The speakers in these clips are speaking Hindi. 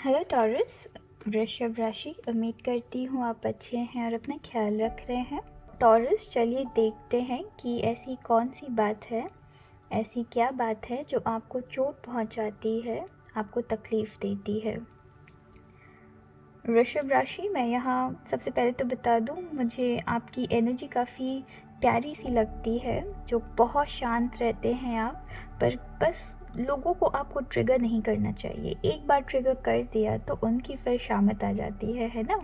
Hello taurus. वृषभ राशि, उम्मीद करती हूँ आप अच्छे हैं और अपना ख्याल रख रहे हैं। टॉरस, चलिए देखते हैं कि ऐसी कौन सी बात है, ऐसी क्या बात है जो आपको चोट पहुँचाती है, आपको तकलीफ़ देती है। वृषभ राशि, मैं यहाँ सबसे पहले तो बता दूँ, मुझे आपकी एनर्जी काफ़ी प्यारी सी लगती है, जो बहुत शांत रहते हैं आप, पर बस लोगों को आपको ट्रिगर नहीं करना चाहिए। एक बार ट्रिगर कर दिया तो उनकी फिर शामत आ जाती है ना?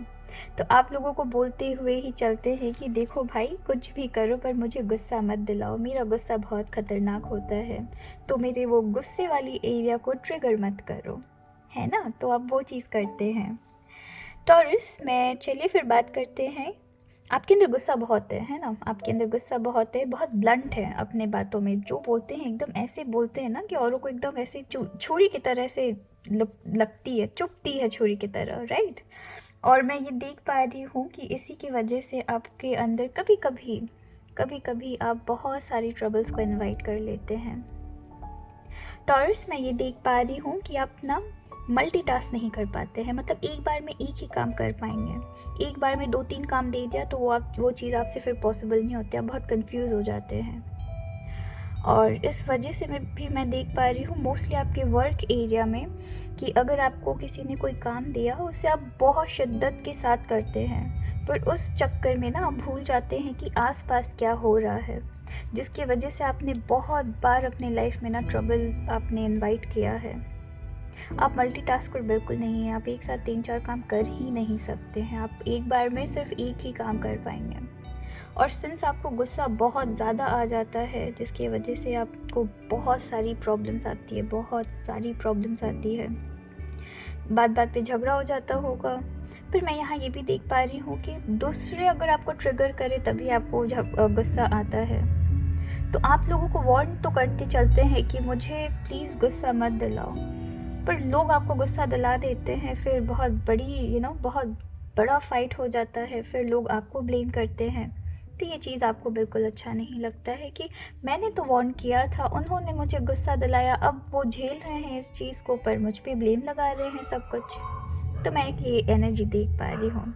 तो आप लोगों को बोलते हुए ही चलते हैं कि देखो भाई, कुछ भी करो पर मुझे गुस्सा मत दिलाओ, मेरा गुस्सा बहुत ख़तरनाक होता है, तो मेरे वो गुस्से वाली एरिया को ट्रिगर मत करो, है ना? तो आप वो चीज़ करते हैं। टॉरस में चलिए फिर बात करते हैं। आपके अंदर गुस्सा बहुत है ना? आपके अंदर गुस्सा बहुत है, बहुत ब्लंट है अपने बातों में, जो बोलते हैं एकदम ऐसे बोलते हैं ना कि औरों को एकदम ऐसे छुरी की तरह से लगती है, चुभती है छुरी की तरह, राइट? और मैं ये देख पा रही हूँ कि इसी की वजह से आपके अंदर कभी कभी आप बहुत सारी ट्रबल्स को इनवाइट कर लेते हैं। टॉरस, मैं ये देख पा रही हूँ कि आप ना मल्टीटास्क नहीं कर पाते हैं, मतलब एक बार में एक ही काम कर पाएंगे। एक बार में 2-3 काम दे दिया तो वो चीज़ आपसे फिर पॉसिबल नहीं होती, आप बहुत कंफ्यूज हो जाते हैं। और इस वजह से मैं देख पा रही हूँ मोस्टली आपके वर्क एरिया में कि अगर आपको किसी ने कोई काम दिया उसे आप बहुत शिद्दत के साथ करते हैं, पर उस चक्कर में ना आप भूल जाते हैं कि आसपास क्या हो रहा है, जिसकी वजह से आपने बहुत बार अपने लाइफ में ना ट्रबल आपने इनवाइट किया है। आप मल्टीटास्कर बिल्कुल नहीं हैं, आप एक साथ 3-4 काम कर ही नहीं सकते हैं, आप एक बार में सिर्फ एक ही काम कर पाएंगे। और सिंस आपको गुस्सा बहुत ज़्यादा आ जाता है, जिसकी वजह से आपको बहुत सारी प्रॉब्लम्स आती है, बात बात पे झगड़ा हो जाता होगा। फिर मैं यहाँ ये भी देख पा रही हूँ कि दूसरे अगर आपको ट्रिगर करे तभी आपको गुस्सा आता है, तो आप लोगों को वार्न तो करते चलते हैं कि मुझे प्लीज़ गुस्सा मत दिलाओ, पर लोग आपको गुस्सा दिला देते हैं, फिर बहुत बड़ी बहुत बड़ा फाइट हो जाता है, फिर लोग आपको ब्लेम करते हैं। तो ये चीज़ आपको बिल्कुल अच्छा नहीं लगता है कि मैंने तो वार्न किया था, उन्होंने मुझे गुस्सा दिलाया, अब वो झेल रहे हैं इस चीज़ को पर मुझ पे ब्लेम लगा रहे हैं सब कुछ। तो मैं एक ये एनर्जी देख पा रही हूँ।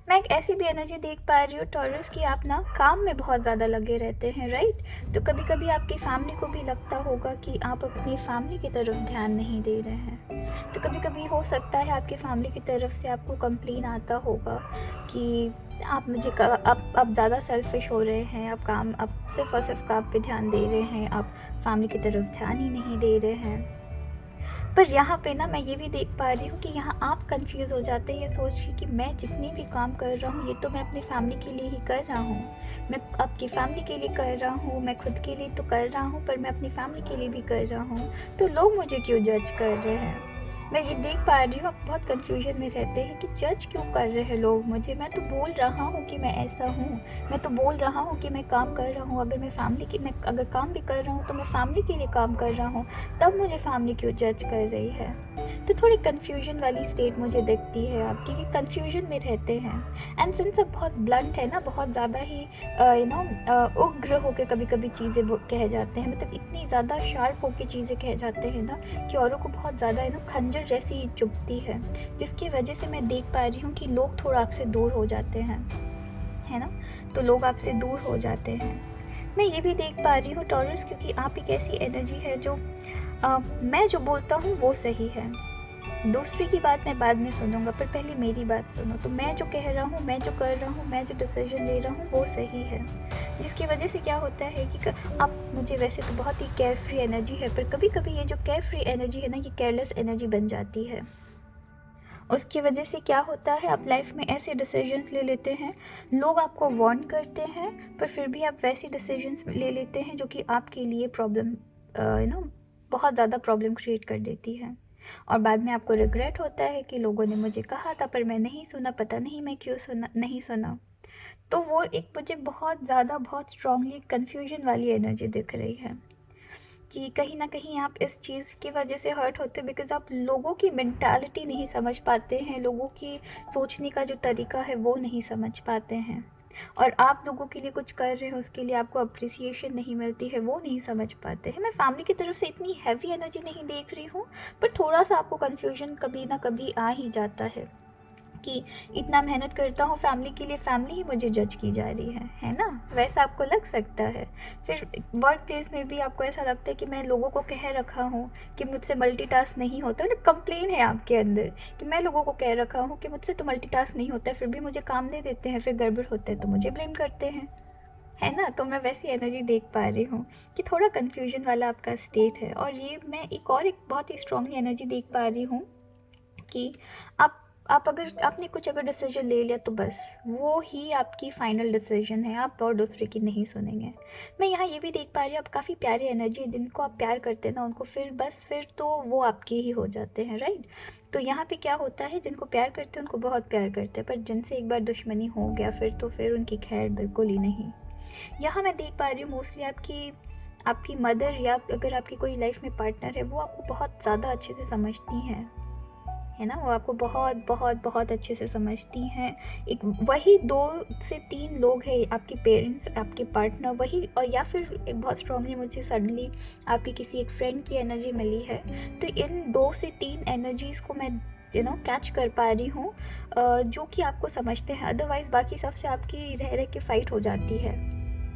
मैं एक ऐसी भी एनर्जी देख पा रही हूँ टॉरस कि आप ना काम में बहुत ज़्यादा लगे रहते हैं, राइट? तो कभी कभी आपकी फैमिली को भी लगता होगा कि आप अपनी फैमिली की तरफ ध्यान नहीं दे रहे हैं। तो कभी कभी हो सकता है आपकी फैमिली की तरफ से आपको कंप्लेन आता होगा कि आप ज़्यादा सेल्फिश हो रहे हैं, आप सिर्फ और सिर्फ काम पे ध्यान दे रहे हैं, आप फैमिली की तरफ ध्यान ही नहीं दे रहे हैं। पर यहाँ पे ना मैं ये भी देख पा रही हूँ कि यहाँ आप कंफ्यूज हो जाते हैं ये सोच के कि मैं जितनी भी काम कर रहा हूँ ये तो मैं अपनी फैमिली के लिए ही कर रहा हूँ, मैं आपकी फैमिली के लिए कर रहा हूँ, मैं खुद के लिए तो कर रहा हूँ पर मैं अपनी फैमिली के लिए भी कर रहा हूँ, तो लोग मुझे क्यों जज कर रहे हैं। मैं ये देख पा रही हूँ आप बहुत कन्फ्यूजन में रहते हैं कि जज क्यों कर रहे हैं लोग मुझे, मैं तो बोल रहा हूँ कि मैं ऐसा हूँ, मैं तो बोल रहा हूँ कि मैं काम कर रहा हूँ, मैं अगर काम भी कर रहा हूँ तो मैं फैमिली के लिए काम कर रहा हूँ, तब मुझे फैमिली क्यों जज कर रही है। तो थोड़ी कन्फ्यूजन वाली स्टेट मुझे दिखती है आपकी कि कन्फ्यूजन में रहते हैं। एंड सिंस अब बहुत ब्लंट है ना, बहुत ज़्यादा ही उग्र होकर कभी कभी चीज़ें कह जाते हैं, मतलब इतनी ज़्यादा शार्प होकर चीज़ें कह जाते हैं ना कि औरों को बहुत ज़्यादा खंजर जैसी चुभती है, जिसकी वजह से मैं देख पा रही हूँ कि लोग थोड़ा आपसे दूर हो जाते हैं, है ना? तो लोग आपसे दूर हो जाते हैं। मैं ये भी देख पा रही हूँ टॉरस, क्योंकि आप एक ऐसी एनर्जी है जो मैं जो बोलता हूँ वो सही है, दूसरी की बात मैं बाद में सुनूंगा, पर पहले मेरी बात सुनो। तो मैं जो कह रहा हूँ, मैं जो कर रहा हूँ, मैं जो डिसीजन ले रहा हूँ वो सही है, जिसकी वजह से क्या होता है कि आप मुझे वैसे तो बहुत ही केयर फ्री एनर्जी है, पर कभी कभी ये जो केयर फ्री एनर्जी है ना, ये केयरलेस एनर्जी बन जाती है। उसकी वजह से क्या होता है, आप लाइफ में ऐसे डिसीजंस ले लेते हैं, लोग आपको वार्न करते हैं पर फिर भी आप वैसे डिसीजंस ले लेते हैं जो कि आपके लिए प्रॉब्लम बहुत ज़्यादा प्रॉब्लम क्रिएट कर देती है। और बाद में आपको रिग्रेट होता है कि लोगों ने मुझे कहा था पर मैं नहीं सुना, पता नहीं मैं क्यों नहीं सुना। तो वो एक मुझे बहुत ज़्यादा बहुत स्ट्रांगली कन्फ्यूजन वाली एनर्जी दिख रही है कि कहीं ना कहीं आप इस चीज़ की वजह से हर्ट होते, बिकॉज़ आप लोगों की मेंटालिटी नहीं समझ पाते हैं, लोगों की सोचने का जो तरीका है वो नहीं समझ पाते हैं। और आप लोगों के लिए कुछ कर रहे हो, उसके लिए आपको अप्रिसिएशन नहीं मिलती है, वो नहीं समझ पाते हैं। मैं फैमिली की तरफ से इतनी हैवी एनर्जी नहीं देख रही हूँ, पर थोड़ा सा आपको कन्फ्यूजन कभी ना कभी आ ही जाता है कि इतना मेहनत करता हूँ फैमिली के लिए, फैमिली ही मुझे जज की जा रही है ना? वैसा आपको लग सकता है। फिर वर्क प्लेस में भी आपको ऐसा लगता है कि मैं लोगों को कह रखा हूँ कि मुझसे मल्टीटास्क नहीं होता, मतलब कंप्लेन है आपके अंदर कि मैं लोगों को कह रखा हूँ कि मुझसे तो मल्टीटास्क नहीं होता है, फिर भी मुझे काम दे देते हैं, फिर गड़बड़ होता है तो मुझे ब्लेम करते हैं, है ना? तो मैं वैसी एनर्जी देख पा रही हूँ कि थोड़ा कन्फ्यूजन वाला आपका स्टेट है। और ये मैं एक बहुत ही स्ट्रॉन्गली एनर्जी देख पा रही हूँ कि आप अगर आपने कुछ अगर डिसीजन ले लिया तो बस वो ही आपकी फाइनल डिसीजन है, आप और दूसरे की नहीं सुनेंगे। मैं यहाँ ये भी देख पा रही हूँ, आप काफ़ी प्यारी एनर्जी, जिनको आप प्यार करते हैं ना उनको फिर तो वो आपके ही हो जाते हैं, राइट? तो यहाँ पे क्या होता है, जिनको प्यार करते हैं उनको बहुत प्यार करते हैं, पर जिनसे एक बार दुश्मनी हो गया फिर उनकी खैर बिल्कुल ही नहीं। यहाँ मैं देख पा रही हूँ मोस्टली आपकी मदर या अगर आपकी कोई लाइफ में पार्टनर है, वो आपको बहुत ज़्यादा अच्छे से समझती हैं, है ना? वो आपको बहुत बहुत बहुत अच्छे से समझती हैं। एक वही 2 से 3 लोग हैं, आपके पेरेंट्स, आपके पार्टनर, वही, और या फिर एक बहुत स्ट्रांगली मुझे सडनली आपकी किसी एक फ्रेंड की एनर्जी मिली है। तो इन 2 से 3 एनर्जीज़ को मैं कैच कर पा रही हूँ, जो कि आपको समझते हैं। अदरवाइज़ बाकी सबसे आपकी रह रह के फ़ाइट हो जाती है।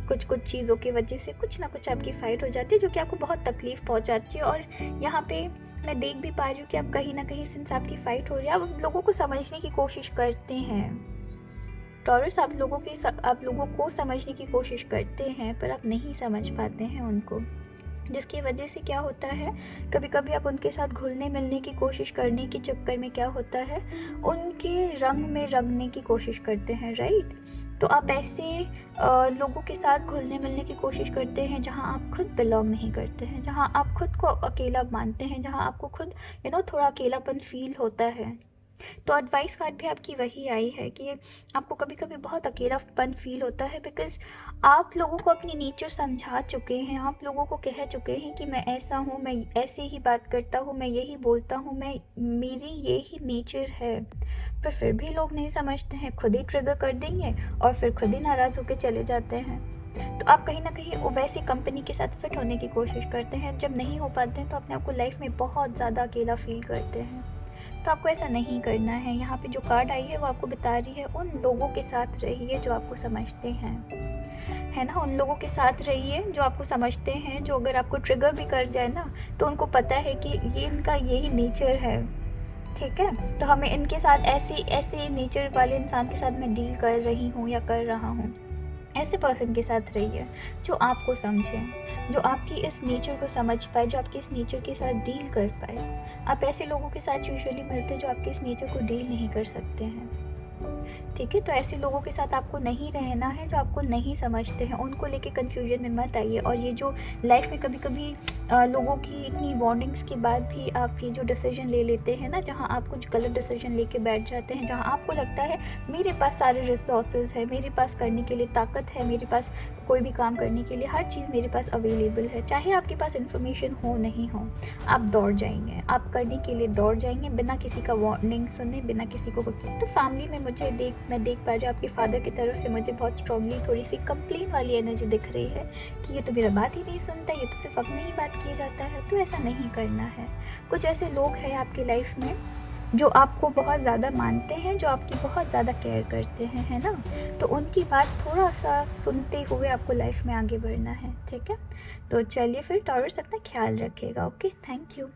कुछ चीज़ों की वजह से कुछ ना कुछ आपकी फ़ाइट हो जाती है, जो कि आपको बहुत तकलीफ़ पहुंचाती है। और यहाँ पे मैं देख भी पा रही हूँ कि आप कहीं ना कहीं, सिंस आपकी फ़ाइट हो रही है, आप लोगों को समझने की कोशिश करते हैं। टॉरस, आप लोगों को समझने की कोशिश करते हैं, पर आप नहीं समझ पाते हैं उनको, जिसकी वजह से क्या होता है, कभी कभी आप उनके साथ घुलने मिलने की कोशिश करने के चक्कर में क्या होता है, उनके रंग में रंगने की कोशिश करते हैं, राइट? तो आप ऐसे लोगों के साथ घुलने मिलने की कोशिश करते हैं जहां आप खुद बिलोंग नहीं करते हैं, जहां आप खुद को अकेला मानते हैं, जहां आपको खुद थोड़ा अकेलापन फील होता है। तो एडवाइस कार्ड भी आपकी वही आई है कि आपको कभी कभी बहुत अकेलापन फील होता है, बिकॉज़ आप लोगों को अपनी नेचर समझा चुके हैं, आप लोगों को कह चुके हैं कि मैं ऐसा हूँ, मैं ऐसे ही बात करता हूँ, मैं यही बोलता हूँ, मेरी ये ही नेचर है, पर फिर भी लोग नहीं समझते हैं, खुद ही ट्रिगर कर देंगे और फिर खुद ही नाराज़ होकर चले जाते हैं। तो आप कहीं ना कहीं वैसी कंपनी के साथ फिट होने की कोशिश करते हैं, जब नहीं हो पाते हैं तो अपने आप को लाइफ में बहुत ज़्यादा अकेला फील करते हैं। तो आपको ऐसा नहीं करना है। यहाँ पे जो कार्ड आई है वो आपको बता रही है, उन लोगों के साथ रहिए जो आपको समझते हैं, है ना? उन लोगों के साथ रहिए जो आपको समझते हैं, जो अगर आपको ट्रिगर भी कर जाए ना, तो उनको पता है कि ये इनका यही नेचर है, ठीक है? तो हमें इनके साथ ऐसे नेचर वाले इंसान के साथ मैं डील कर रही हूँ या कर रहा हूँ। ऐसे पर्सन के साथ रहिए जो आपको समझे, जो आपकी इस नेचर को समझ पाए, जो आपके इस नेचर के साथ डील कर पाए। आप ऐसे लोगों के साथ यूजुअली मिलते हैं जो आपके इस नेचर को डील नहीं कर सकते हैं, ठीक है? तो ऐसे लोगों के साथ आपको नहीं रहना है जो आपको नहीं समझते हैं, उनको लेके कन्फ्यूजन में मत आइए। और ये जो लाइफ में कभी कभी लोगों की इतनी वार्निंग्स के बाद भी आप ये जो डिसीजन ले लेते हैं ना, जहाँ आप कुछ गलत डिसीजन लेके बैठ जाते हैं, जहाँ आपको लगता है मेरे पास सारे रिसोर्सेज है, मेरे पास करने के लिए ताकत है, मेरे पास कोई भी काम करने के लिए हर चीज़ मेरे पास अवेलेबल है, चाहे आपके पास इन्फॉर्मेशन हो नहीं हो, आप दौड़ जाएंगे, आप करने के लिए दौड़ जाएंगे बिना किसी का वार्निंग सुने, बिना किसी को। तो फैमिली में मैं देख पा रही हूँ आपके फादर की तरफ से मुझे बहुत स्ट्रांगली थोड़ी सी कंप्लेन वाली एनर्जी दिख रही है कि ये तो मेरा बात ही नहीं सुनता, ये तो सिर्फ अपनी ही बात किया जाता है। तो ऐसा नहीं करना है। कुछ ऐसे लोग हैं आपकी लाइफ में जो आपको बहुत ज़्यादा मानते हैं, जो आपकी बहुत ज़्यादा केयर करते हैं, है ना? तो उनकी बात थोड़ा सा सुनते हुए आपको लाइफ में आगे बढ़ना है, ठीक है? तो चलिए फिर टॉरस, अपना ख्याल रखिएगा। Okay, thank you.